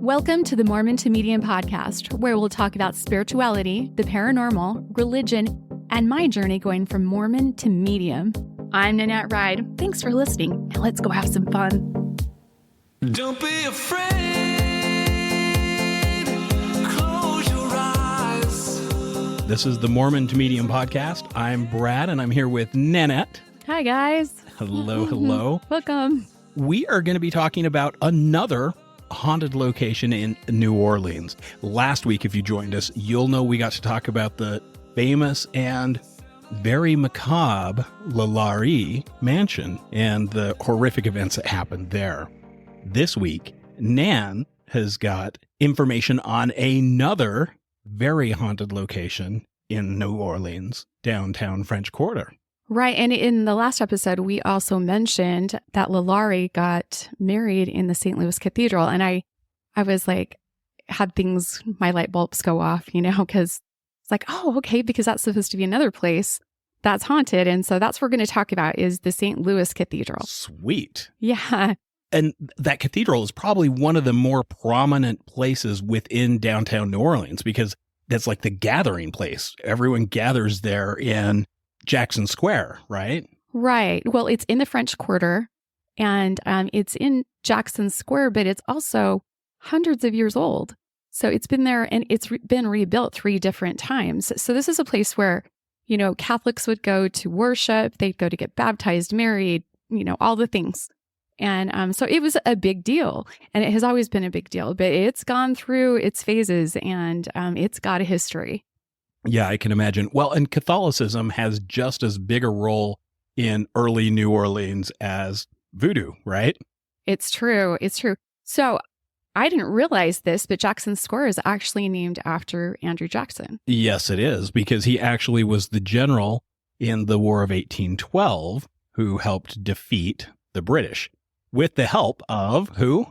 Welcome to the Mormon to Medium podcast, where we'll talk about spirituality, the paranormal, religion, and my journey going from Mormon to medium. I'm Nanette Ride. Thanks for listening, and let's go have some fun. Don't be afraid. Close your eyes. This is the Mormon to Medium podcast. I'm Brad, and I'm here with Nanette. Hi, guys. Hello, hello. Welcome. We are going to be talking about another haunted location in New Orleans. Last week, if you joined us, you'll know we got to talk about the famous and very macabre Lalaurie mansion and the horrific events that happened there. This week, Nan has got information on another very haunted location in New Orleans, downtown French Quarter. Right. And in the last episode, we also mentioned that Lalaurie got married in the St. Louis Cathedral. And I was like, had things, my light bulbs go off, because it's like, oh, okay, because that's supposed to be another place that's haunted. And so that's what we're going to talk about is the St. Louis Cathedral. Sweet. Yeah. And that cathedral is probably one of the more prominent places within downtown New Orleans because that's like the gathering place. Everyone gathers there in Jackson Square, right? Right. Well, it's in the French Quarter and it's in Jackson Square, but it's also hundreds of years old. So it's been there and it's been rebuilt 3 different times. So this is a place where, Catholics would go to worship, they'd go to get baptized, married, all the things. And so it was a big deal and it has always been a big deal, but it's gone through its phases and it's got a history. Yeah, I can imagine. Well, and Catholicism has just as big a role in early New Orleans as voodoo, right? It's true. It's true. So I didn't realize this, but Jackson Square is actually named after Andrew Jackson. Yes, it is, because he actually was the general in the War of 1812 who helped defeat the British with the help of who?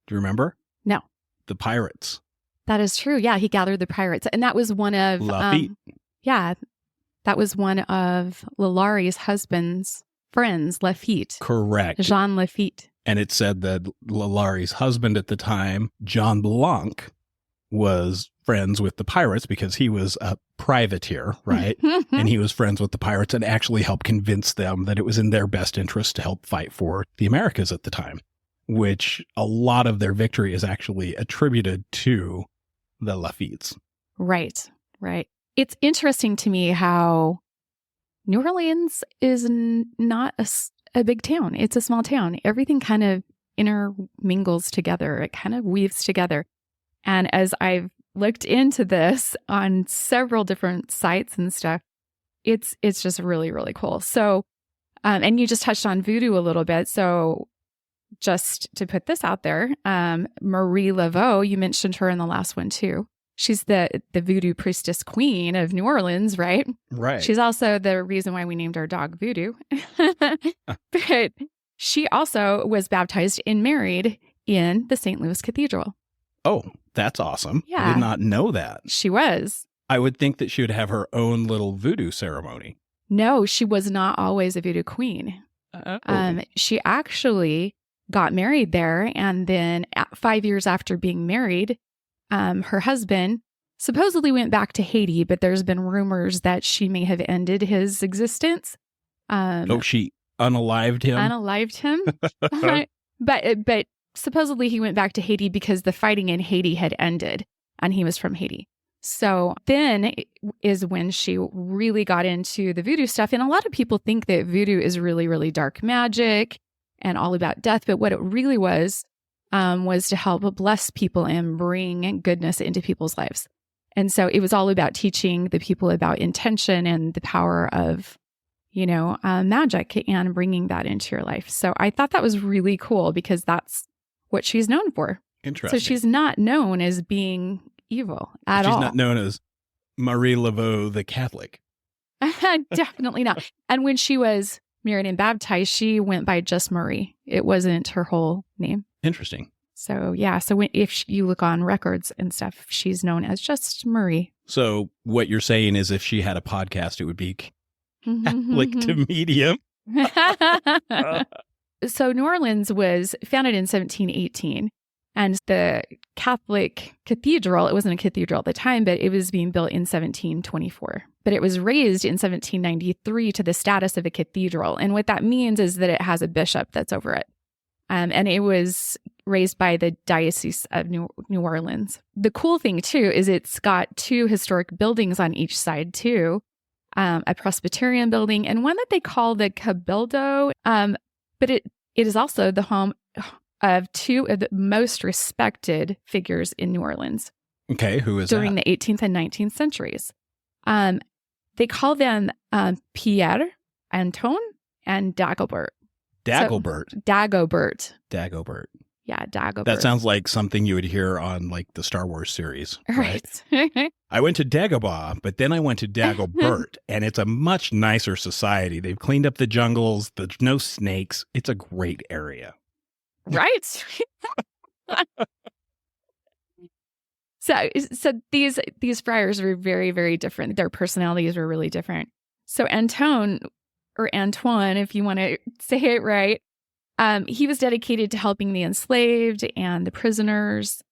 Do you remember? No. The pirates. That is true. Yeah, he gathered the pirates. And that was one of... Lafitte. That was one of Lalaurie's husband's friends, Lafitte. Correct. Jean Lafitte. And it said that Lalaurie's husband at the time, John Blanc, was friends with the pirates because he was a privateer, right? And he was friends with the pirates and actually helped convince them that it was in their best interest to help fight for the Americas at the time, which a lot of their victory is actually attributed to the Lafittes. Right. It's interesting to me how New Orleans is not a big town. It's a small town. Everything kind of intermingles together. It kind of weaves together. And as I've looked into this on several different sites and stuff, it's just really, really cool. So, and you just touched on voodoo a little bit. So just to put this out there, Marie Laveau, you mentioned her in the last one too. She's the voodoo priestess queen of New Orleans, right? Right. She's also the reason why we named our dog Voodoo. But she also was baptized and married in the St. Louis Cathedral. Oh, that's awesome. Yeah. I did not know that. She was. I would think that she would have her own little voodoo ceremony. No, she was not always a voodoo queen. She actually got married there. And then 5 years after being married, her husband supposedly went back to Haiti, but there's been rumors that she may have ended his existence. She unalived him? Unalived him. But supposedly he went back to Haiti because the fighting in Haiti had ended and he was from Haiti. So then is when she really got into the voodoo stuff. And a lot of people think that voodoo is really, really dark magic and all about death. But what it really was to help bless people and bring goodness into people's lives. And so it was all about teaching the people about intention and the power of, magic and bringing that into your life. So I thought that was really cool because that's what she's known for. Interesting. So she's not known as being evil at all. She's not known as Marie Laveau the Catholic. Definitely not. And when she was married and baptized, she went by just Marie. It wasn't her whole name. Interesting. So, yeah. So if you look on records and stuff, she's known as just Marie. So what you're saying is if she had a podcast, it would be Catholic to Medium. So New Orleans was founded in 1718. And the Catholic cathedral, it wasn't a cathedral at the time, but it was being built in 1724. But it was raised in 1793 to the status of a cathedral. And what that means is that it has a bishop that's over it. And it was raised by the Diocese of New Orleans. The cool thing, too, is it's got 2 historic buildings on each side, too. A Presbyterian building and one that they call the Cabildo. But it is also the home of 2 of the most respected figures in New Orleans. Okay, who is during that? the 18th and 19th centuries. They call them Pierre, Anton, and Dagobert. Dagobert. So, Dagobert. Dagobert. Yeah, Dagobert. That sounds like something you would hear on like the Star Wars series. Right. I went to Dagobah, but then I went to Dagobert, and it's a much nicer society. They've cleaned up the jungles. There's no snakes. It's a great area. Right. So these friars were very, very different. Their personalities were really different. So Anton, or Antoine, if you want to say it right, he was dedicated to helping the enslaved and the prisoners.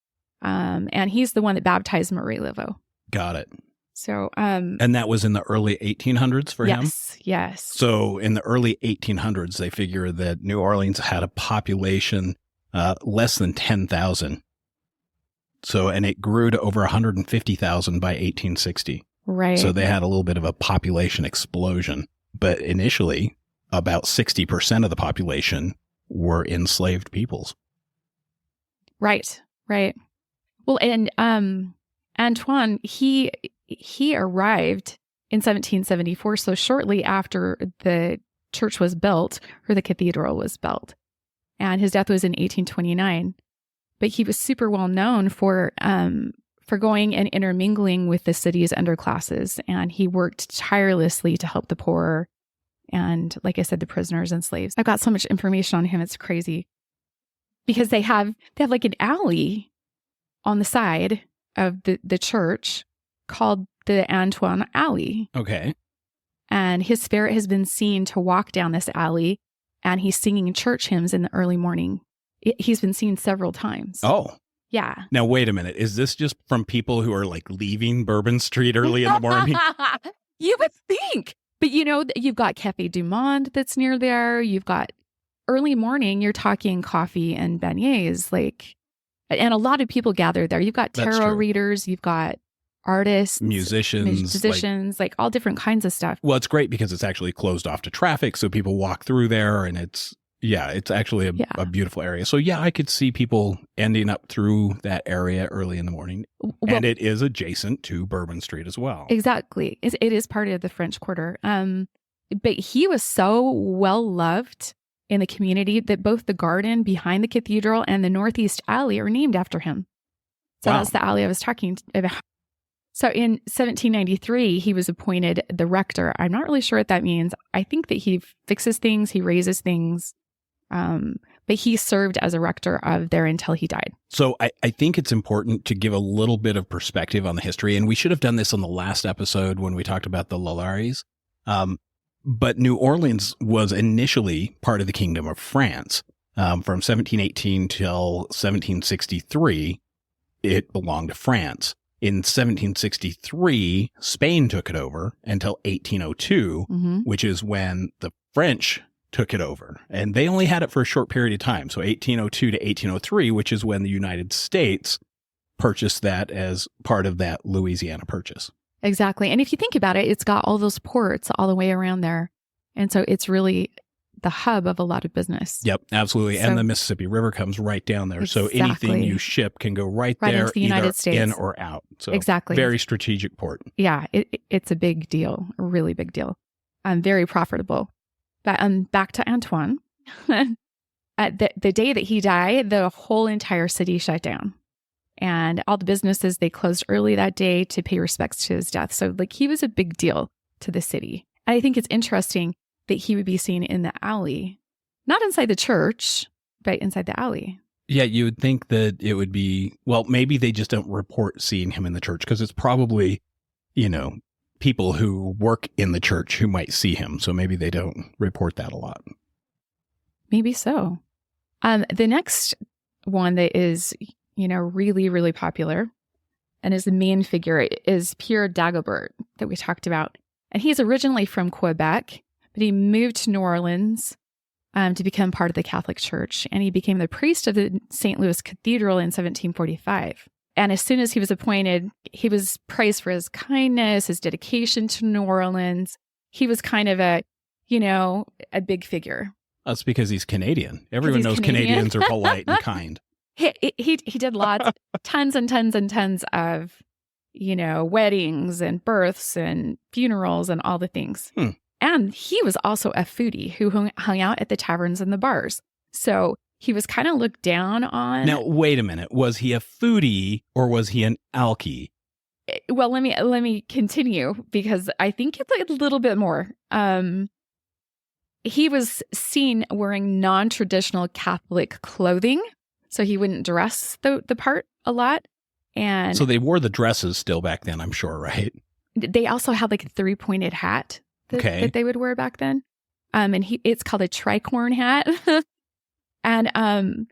And he's the one that baptized Marie Laveau. Got it. So, and that was in the early 1800s for him? Yes. So in the early 1800s, they figure that New Orleans had a population less than 10,000. So, and it grew to over 150,000 by 1860. Right. So they had a little bit of a population explosion. But initially, about 60% of the population were enslaved peoples. Right. Well, and Antoine, he arrived in 1774, so shortly after the church was built, or the cathedral was built. And his death was in 1829. But he was super well known for going and intermingling with the city's underclasses. And he worked tirelessly to help the poor and, like I said, the prisoners and slaves. I've got so much information on him. It's crazy. Because they have like an alley on the side of the church called the Antoine Alley. Okay. And his spirit has been seen to walk down this alley, and he's singing church hymns in the early morning. He's been seen several times. Oh. Yeah. Now, wait a minute. Is this just from people who are like leaving Bourbon Street early in the morning? You would think. But you've got Cafe du Monde that's near there. You've got early morning, you're talking coffee and beignets, and a lot of people gather there. You've got tarot readers, you've got artists, musicians, like all different kinds of stuff. Well, it's great because it's actually closed off to traffic, so people walk through there, and it's actually a beautiful area. So yeah, I could see people ending up through that area early in the morning. Well, and it is adjacent to Bourbon Street as well. Exactly. It is part of the French Quarter. But he was so well loved in the community that both the garden behind the cathedral and the Northeast Alley are named after him. So That's the alley I was talking about. So in 1793, he was appointed the rector. I'm not really sure what that means. I think that he fixes things, he raises things, but he served as a rector of there until he died. So I think it's important to give a little bit of perspective on the history, and we should have done this on the last episode when we talked about the Lolares. But New Orleans was initially part of the Kingdom of France. From 1718 till 1763, it belonged to France. In 1763, Spain took it over until 1802, which is when the French took it over. And they only had it for a short period of time. So 1802 to 1803, which is when the United States purchased that as part of that Louisiana Purchase. Exactly. And if you think about it, it's got all those ports all the way around there. And so it's really the hub of a lot of business. Yep, absolutely. And the Mississippi River comes right down there. Exactly. So anything you ship can go right there, into the United States. In or out. So exactly. Very strategic port. Yeah, it's a big deal, a really big deal. Very profitable. But back to Antoine. The day that he died, the whole entire city shut down. And all the businesses, they closed early that day to pay respects to his death. So he was a big deal to the city. And I think it's interesting that he would be seen in the alley, not inside the church, but inside the alley. Yeah, you would think that it would be, well, maybe they just don't report seeing him in the church because it's probably, people who work in the church who might see him. So maybe they don't report that a lot. Maybe so. The next one that is, really, really popular. And his main figure is Pierre Dagobert that we talked about. And he's originally from Quebec, but he moved to New Orleans to become part of the Catholic Church. And he became the priest of the St. Louis Cathedral in 1745. And as soon as he was appointed, he was praised for his kindness, his dedication to New Orleans. He was kind of a big figure. That's because he's Canadian. Everyone knows Canadian. Canadians are polite and kind. He did tons and tons and tons of, weddings and births and funerals and all the things. And he was also a foodie who hung out at the taverns and the bars. So he was kind of looked down on. Now, wait a minute. Was he a foodie or was he an alkie? Well, let me continue because I think it's a little bit more. He was seen wearing non-traditional Catholic clothing. So he wouldn't dress the part a lot. And so they wore the dresses still back then, I'm sure, right? They also had like a 3-pointed hat that they would wear back then. And it's called a tricorn hat. And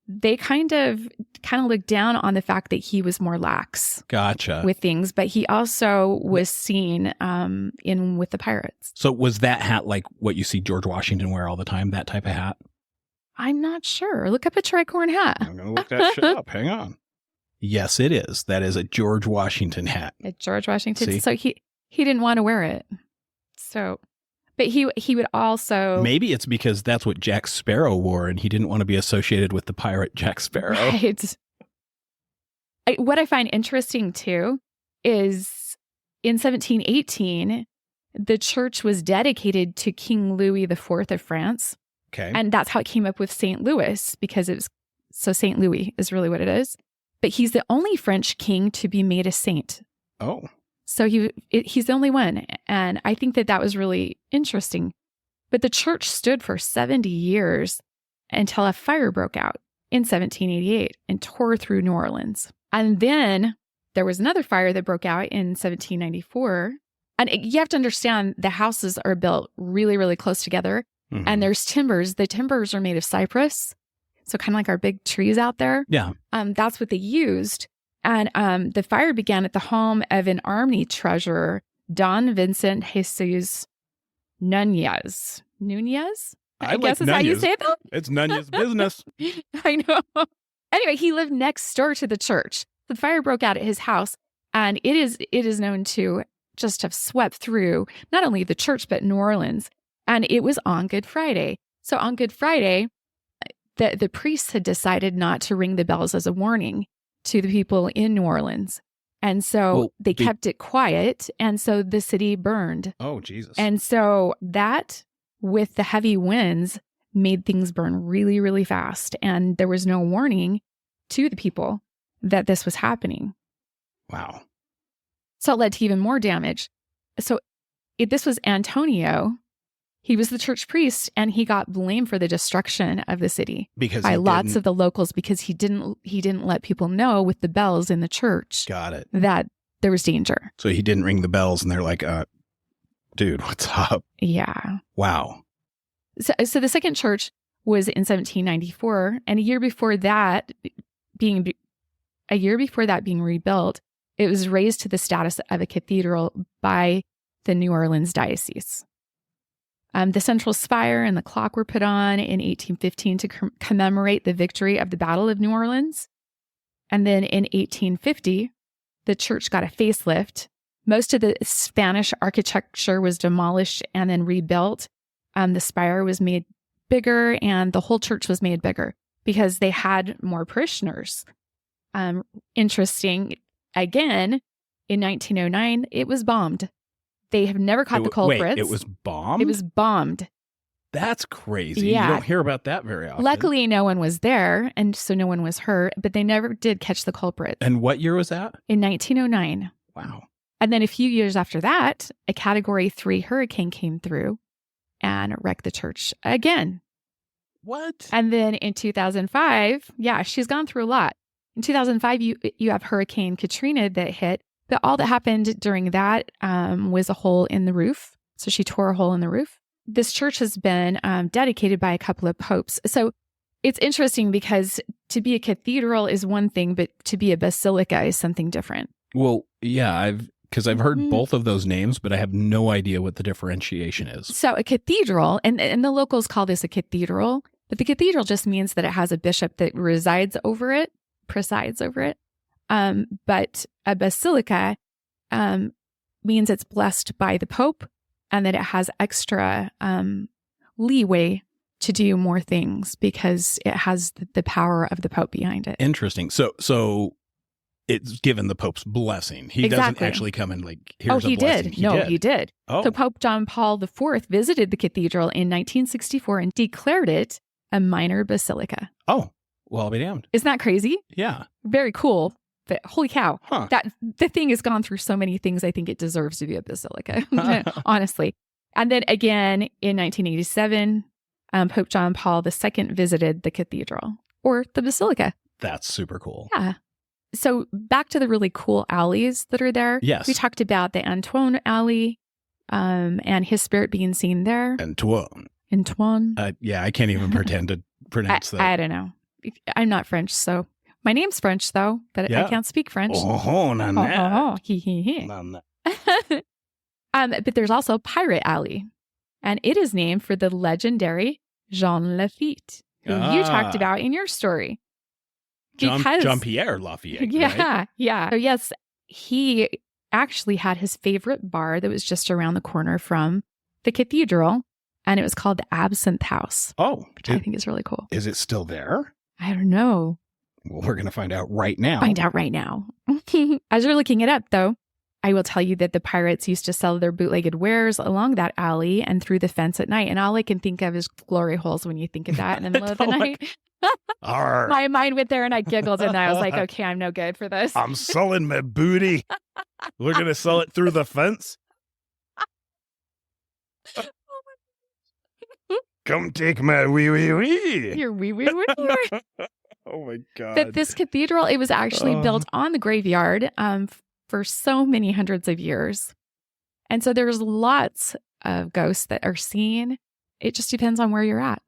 they kind of looked down on the fact that he was more lax. Gotcha. With things, but he also was seen in with the pirates. So was that hat like what you see George Washington wear all the time, that type of hat? I'm not sure. Look up a tricorn hat. I'm going to look that shit up. Hang on. Yes, it is. That is a George Washington hat. A George Washington. See? So he didn't want to wear it. So, but he would also. Maybe it's because that's what Jack Sparrow wore and he didn't want to be associated with the pirate Jack Sparrow. Right. What I find interesting too is in 1718, the church was dedicated to King Louis IV of France. Okay. And that's how it came up with St. Louis, because St. Louis is really what it is. But he's the only French king to be made a saint. Oh. So he's the only one. And I think that was really interesting. But the church stood for 70 years until a fire broke out in 1788 and tore through New Orleans. And then there was another fire that broke out in 1794. And you have to understand the houses are built really, really close together. Mm-hmm. And there's timbers. The timbers are made of cypress. So kind of like our big trees out there. Yeah. That's what they used. And the fire began at the home of an army treasurer, Don Vincent Jesus Nunez. Nunez? I guess is how you say it, though? It's Nunez business. I know. Anyway, he lived next door to the church. The fire broke out at his house, and it is known to just have swept through not only the church, but New Orleans. And it was on Good Friday. So on Good Friday, the priests had decided not to ring the bells as a warning to the people in New Orleans. And so they kept it quiet. And so the city burned. Oh, Jesus. And so that, with the heavy winds, made things burn really, really fast. And there was no warning to the people that this was happening. Wow. So it led to even more damage. So this was Antonio. He was the church priest, and he got blamed for the destruction of the city by lots of the locals because he didn't let people know with the bells in the church. Got it. That there was danger. So he didn't ring the bells, and they're like, dude, what's up? Yeah. Wow. So the second church was in 1794, and a year before that being rebuilt, it was raised to the status of a cathedral by the New Orleans diocese. The central spire and the clock were put on in 1815 to commemorate the victory of the Battle of New Orleans. And then in 1850, the church got a facelift. Most of the Spanish architecture was demolished and then rebuilt. The spire was made bigger and the whole church was made bigger because they had more parishioners. Interesting, again, in 1909, it was bombed. They have never caught the culprits. Wait, it was bombed? It was bombed. That's crazy. Yeah. You don't hear about that very often. Luckily, no one was there, and so no one was hurt, but they never did catch the culprit. And what year was that? In 1909. Wow. And then a few years after that, a Category 3 hurricane came through and wrecked the church again. What? And then in 2005, she's gone through a lot. In 2005, you have Hurricane Katrina that hit. But all that happened during that was a hole in the roof. So she tore a hole in the roof. This church has been dedicated by a couple of popes. So It's interesting because to be a cathedral is one thing, but to be a basilica is something different. Well, yeah, because I've heard Mhm. both of those names, but I have no idea what the differentiation is. So a cathedral, and the locals call this a cathedral, but the cathedral just means that it has a bishop that presides over it. But a basilica means it's blessed by the Pope and that it has extra leeway to do more things because it has the power of the Pope behind it. Interesting. So it's given the Pope's blessing. He doesn't Exactly. actually come and like, here's he a blessing. did. He did. Oh, So Pope John Paul IV visited the cathedral in 1964 and declared it a minor basilica. oh, well, I'll be damned. Isn't that crazy? Yeah. Very cool. But holy cow. Huh. That the thing has gone through so many things. I think it deserves to be a basilica, honestly. And then again in 1987, Pope John Paul II visited the cathedral or the basilica. That's super cool. Yeah. So back to the really cool alleys that are there. Yes. We talked about the Antoine Alley and his spirit being seen there. Antoine. Antoine. Yeah, I can't even pretend to pronounce that. I don't know. I'm not French, so my name's French though, but Yeah. I can't speak French. Oh, na na. He, he. Na, na. But there's also Pirate Alley, and it is named for the legendary Jean Lafitte, who you talked about in your story. Jean-Pierre Lafayette. Yeah, Right? yeah. So yes, he actually had his favorite bar that was just around the corner from the cathedral, and it was called the Absinthe House, Oh, which I think is really cool. is it still there? I don't know. Well, we're going to find out right now. Find out right now. As you're looking it up, though, I will tell you that the pirates used to sell their bootlegged wares along that alley and through the fence at night. And all I can think of is glory holes when you think of that in the middle of the Don't night. Arr, My mind went there and I giggled and I was like, okay, I'm no good for this. I'm selling my booty. We're going to sell it through the fence. Come take my wee wee wee. You're wee wee wee. Oh my God. But this cathedral, it was actually built on the graveyard for so many hundreds of years. And so there's lots of ghosts that are seen. It just depends on where you're at.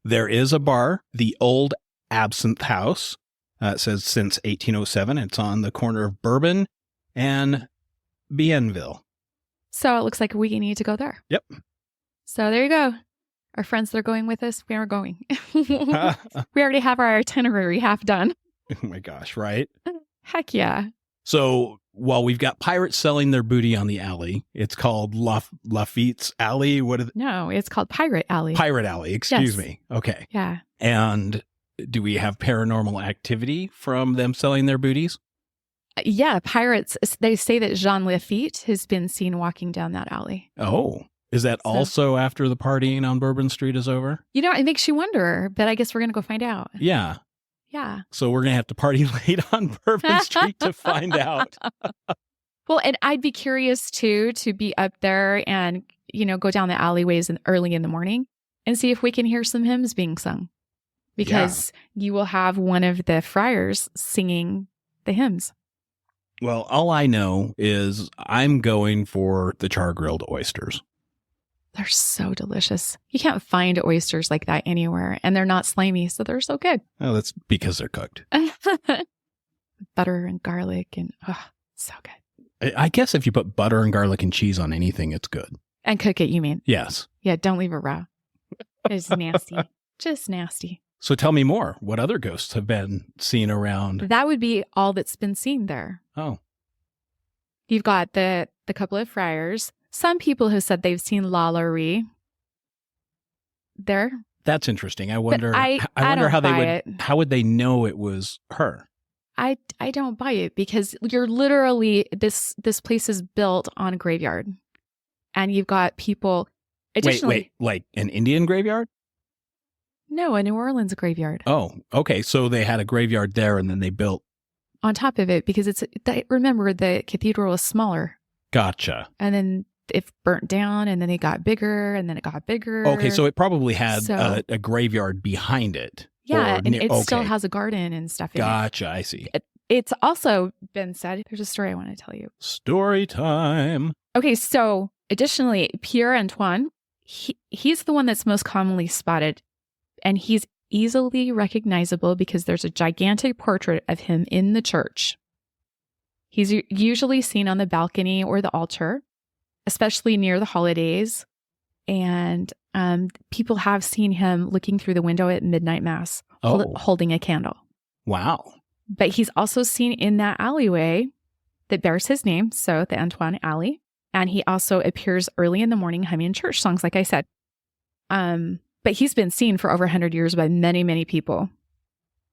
There is a bar, the Old Absinthe House. It says since 1807. It's on the corner of Bourbon and Bienville. So it looks like we need to go there. Yep. So there you go. Our friends that are going with us, we are going. We already have our itinerary half done. Oh my gosh, right? Heck yeah. So while we've got pirates selling their booty on the alley, it's called Lafitte's Alley. What is it? No, it's called Pirate Alley. Pirate Alley, excuse Yes. me. Okay. Yeah. And do we have paranormal activity from them selling their booties? Yeah, pirates, they say that Jean Lafitte has been seen walking down that alley. Oh, is that So- also after the partying on Bourbon Street is over? You know, it makes you wonder, but I guess we're going to go find out. Yeah. Yeah. So we're going to have to party late on Bourbon Street to find out. Well, and I'd be curious too to be up there and, go down the alleyways early in the morning and see if we can hear some hymns being sung. Because you will have one of the friars singing the hymns. Well, all I know is I'm going for the char-grilled oysters. They're so delicious. You can't find oysters like that anywhere, and they're not slimy, so they're so good. Oh, that's because they're cooked. Butter and garlic and so good. I guess if you put butter and garlic and cheese on anything, it's good. And cook it, you mean? Yes. Yeah, don't leave it raw. It's nasty. Just nasty. So tell me more. What other ghosts have been seen around? That would be all that's been seen there. Oh, You've got the couple of friars. Some people have said they've seen Lalaurie there. that's interesting. I wonder. I wonder don't how they buy would. it. How would they know it was her? I don't buy it because you're literally this place is built on a graveyard, and you've got people. Additionally, Wait, like an Indian graveyard? No, a New Orleans graveyard Oh, okay. So they had a graveyard there, and then they built. on top of it because remember the cathedral was smaller, Gotcha. and then it burnt down, and then it got bigger, and then it got bigger. Okay, so it probably had So- a graveyard behind it. yeah, or and near- it still okay. has a garden and stuff. In it. Gotcha. I see. It's also been said. There's a story I want to tell you. Story time. Okay, so additionally, Pierre Antoine, he's the one that's most commonly spotted, and he's easily recognizable because there's a gigantic portrait of him in the church. He's usually seen on the balcony or the altar, especially near the holidays. And people have seen him looking through the window at midnight mass, holding a candle. Wow. But he's also seen in that alleyway that bears his name, so the Antoine Alley. And he also appears early in the morning humming church songs, like I said. But he's been seen for over 100 years by many, many people.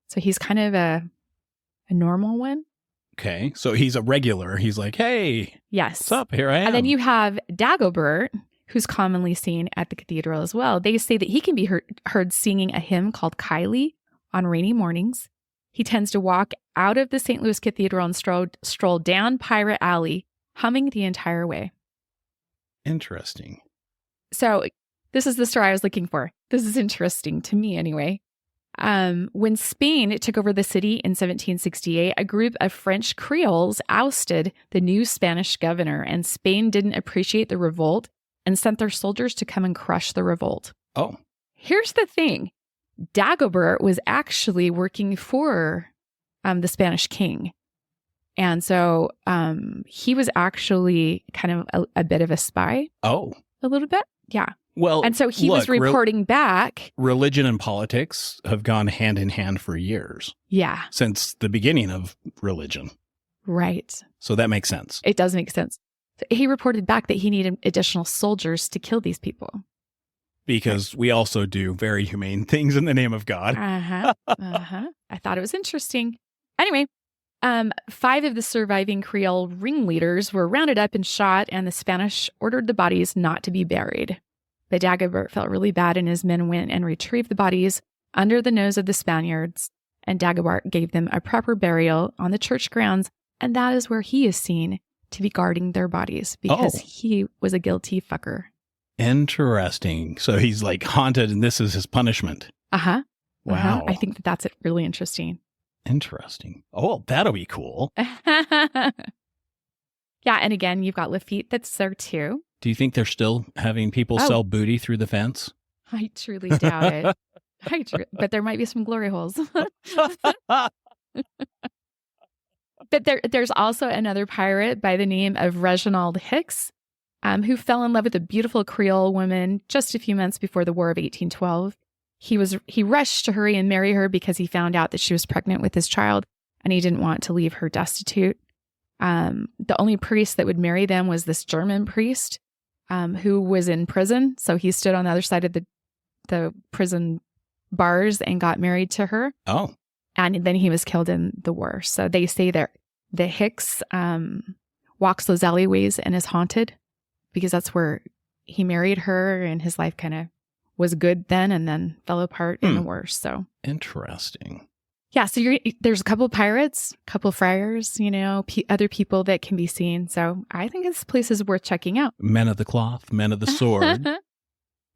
So he's kind of a normal one. Okay. So he's a regular. He's like, hey, yes, what's up? Here I am. And then you have Dagobert, who's commonly seen at the cathedral as well. They say that he can be heard singing a hymn called Kylie on rainy mornings. He tends to walk out of the St. Louis Cathedral and stroll down Pirate Alley, humming the entire way. Interesting. So this is the story I was looking for. This is interesting to me anyway. When Spain took over the city in 1768, a group of French Creoles ousted the new Spanish governor, and Spain didn't appreciate the revolt and sent their soldiers to come and crush the revolt. Oh. Here's the thing. Dagobert was actually working for the Spanish king. And so he was actually kind of a bit of a spy. Oh. A little bit. Yeah. Well, and so he was reporting back. Religion and politics have gone hand in hand for years. Yeah. Since the beginning of religion. Right. So that makes sense. It does make sense. So he reported back that he needed additional soldiers to kill these people. Because we also do very humane things in the name of God. I thought it was interesting. Anyway, 5 of the surviving Creole ringleaders were rounded up and shot, and the Spanish ordered the bodies not to be buried. But Dagobert felt really bad, and his men went and retrieved the bodies under the nose of the Spaniards, and Dagobert gave them a proper burial on the church grounds, and that is where he is seen to be guarding their bodies, because he was a guilty fucker. Interesting. So he's like haunted, and this is his punishment. Uh-huh. Wow. I think that's really interesting. Interesting. Oh, well, that'll be cool. Yeah, and again, you've got Lafitte that's there too. Do you think they're still having people sell booty through the fence? I truly doubt it. But there might be some glory holes. But there's also another pirate by the name of Reginald Hicks, who fell in love with a beautiful Creole woman just a few months before the War of 1812. He rushed to hurry and marry her because he found out that she was pregnant with his child, and he didn't want to leave her destitute. The only priest that would marry them was this German priest, who was in prison. So he stood on the other side of the prison bars and got married to her. Oh. And then he was killed in the war. So they say that the Hicks walks those alleyways and is haunted because that's where he married her, and his life kind of was good then and then fell apart in the war. So interesting. Yeah, so there's a couple of pirates, a couple of friars, other people that can be seen. So I think this place is worth checking out. Men of the cloth, men of the sword.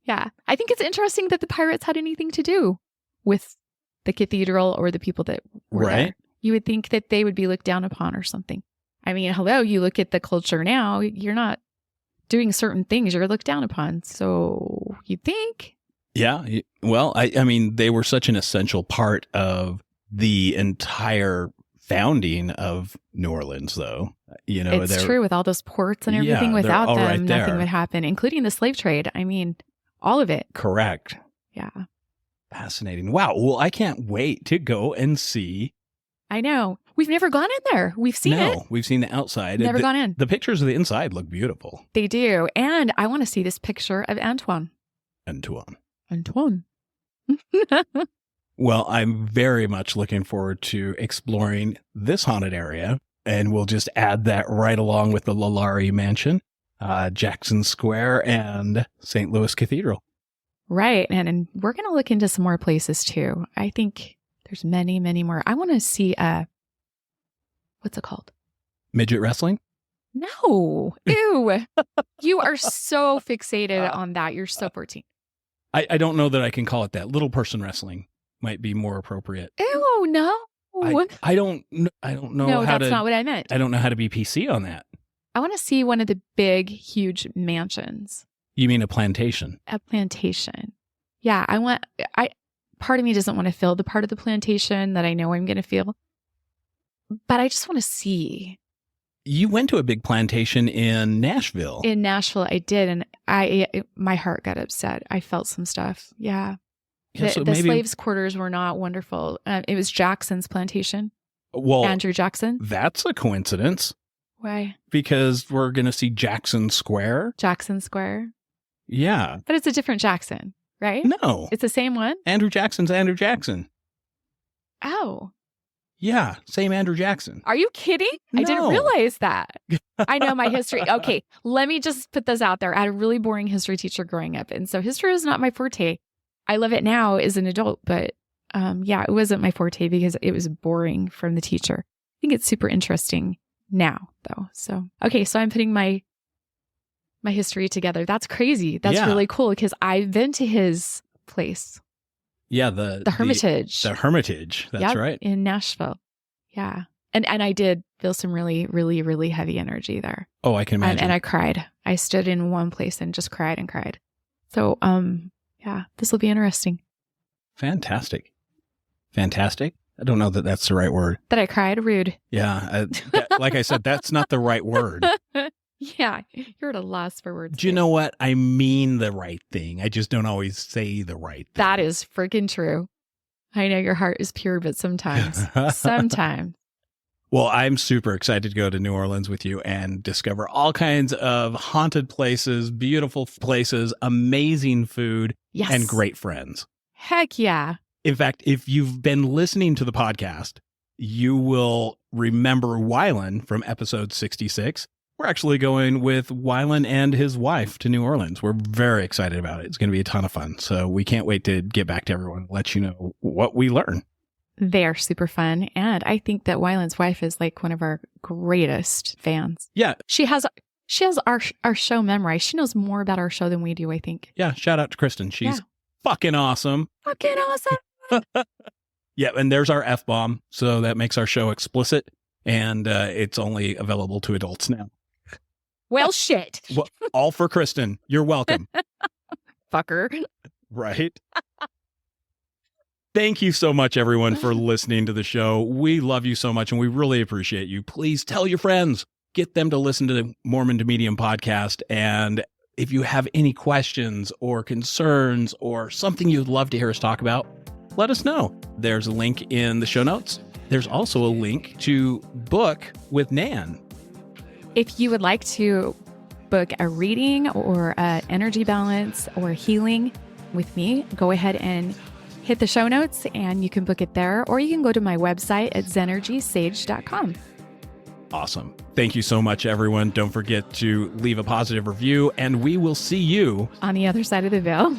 Yeah, I think it's interesting that the pirates had anything to do with the cathedral or the people that were there. You would think that they would be looked down upon or something. I mean, hello, you look at the culture now, you're not doing certain things, you're looked down upon. So you'd think. Yeah, well, I mean, they were such an essential part of the entire founding of New Orleans, though. It's true, with all those ports and everything. Without them, nothing would happen, including the slave trade. I mean, all of it. Correct. Yeah. Fascinating. Wow. Well, I can't wait to go and see. I know. We've never gone in there. We've seen it. No, we've seen the outside. Never gone in. The pictures of the inside look beautiful. They do. And I want to see this picture of Antoine. Well, I'm very much looking forward to exploring this haunted area, and we'll just add that right along with the Lalaurie Mansion, Jackson Square, and St. Louis Cathedral. Right. And we're going to look into some more places too. I think there's many, many more. I want to see what's it called? Midget wrestling? No. Ew. You are so fixated on that. You're so 14. I don't know that I can call it that. Little person wrestling might be more appropriate. Ew, no. I don't know no, how that's not what I meant. I don't know how to be PC on that. I want to see one of the big, huge mansions. You mean a plantation? A plantation. Yeah, part of me doesn't want to feel the part of the plantation that I know I'm going to feel. But I just want to see. You went to a big plantation in Nashville. In Nashville, I did. And my heart got upset. I felt some stuff. Yeah. Yeah, so The maybe, slaves' quarters were not wonderful. It was Jackson's plantation. well, Andrew Jackson. that's a coincidence Why? because we're going to see Jackson Square. Jackson Square. Yeah. But it's a different Jackson, right? No. It's the same one? Andrew Jackson's Andrew Jackson. Oh. Yeah. Same Andrew Jackson. Are you kidding? I didn't No. realize that. I know my history. Okay, let me just put this out there. I had a really boring history teacher growing up. And so history was not my forte. I love it now as an adult, but yeah, it wasn't my forte because it was boring from the teacher. I think it's super interesting now, though. So, okay, so I'm putting my history together. That's crazy. That's Yeah. really cool because I've been to his place, Yeah. the Hermitage. The Hermitage. That's Yep, right. in Nashville. Yeah. And I did feel some really, really, really heavy energy there. Oh, I can imagine. And I cried. I stood in one place and just cried and cried. So, yeah, this will be interesting. Fantastic. Fantastic. I don't know that that's the right word. That I cried? Rude. Yeah. Like I said, that's not the right word. Yeah, you're at a loss for words. Do you know what? I mean the right thing. I just don't always say the right thing. That is freaking true. I know your heart is pure, but sometimes. Well, I'm super excited to go to New Orleans with you and discover all kinds of haunted places, beautiful places, amazing food, Yes. and great friends. Heck yeah. In fact, if you've been listening to the podcast, you will remember Wylan from episode 66. We're actually going with Wylan and his wife to New Orleans. We're very excited about it. It's going to be a ton of fun. So we can't wait to get back to everyone and let you know what we learn. They're super fun. And I think that Wyland's wife is like one of our greatest fans. Yeah. She has our show memorized. She knows more about our show than we do, I think. Yeah. Shout out to Kristen. She's Yeah. fucking awesome. Fucking awesome. Yeah. And there's our F-bomb. So that makes our show explicit. And it's only available to adults now. Well, shit. Well, all for Kristen. You're welcome. Fucker. Right? Thank you so much, everyone, for listening to the show. We love you so much, and we really appreciate you. Please tell your friends. Get them to listen to the Mormon to Medium podcast. And if you have any questions or concerns or something you'd love to hear us talk about, let us know. There's a link in the show notes. There's also a link to book with Nan. If you would like to book a reading or energy balance or healing with me, go ahead and hit the show notes and you can book it there, or you can go to my website at zenergysage.com. Awesome. Thank you so much, everyone. Don't forget to leave a positive review, and we will see you On the other side of the veil.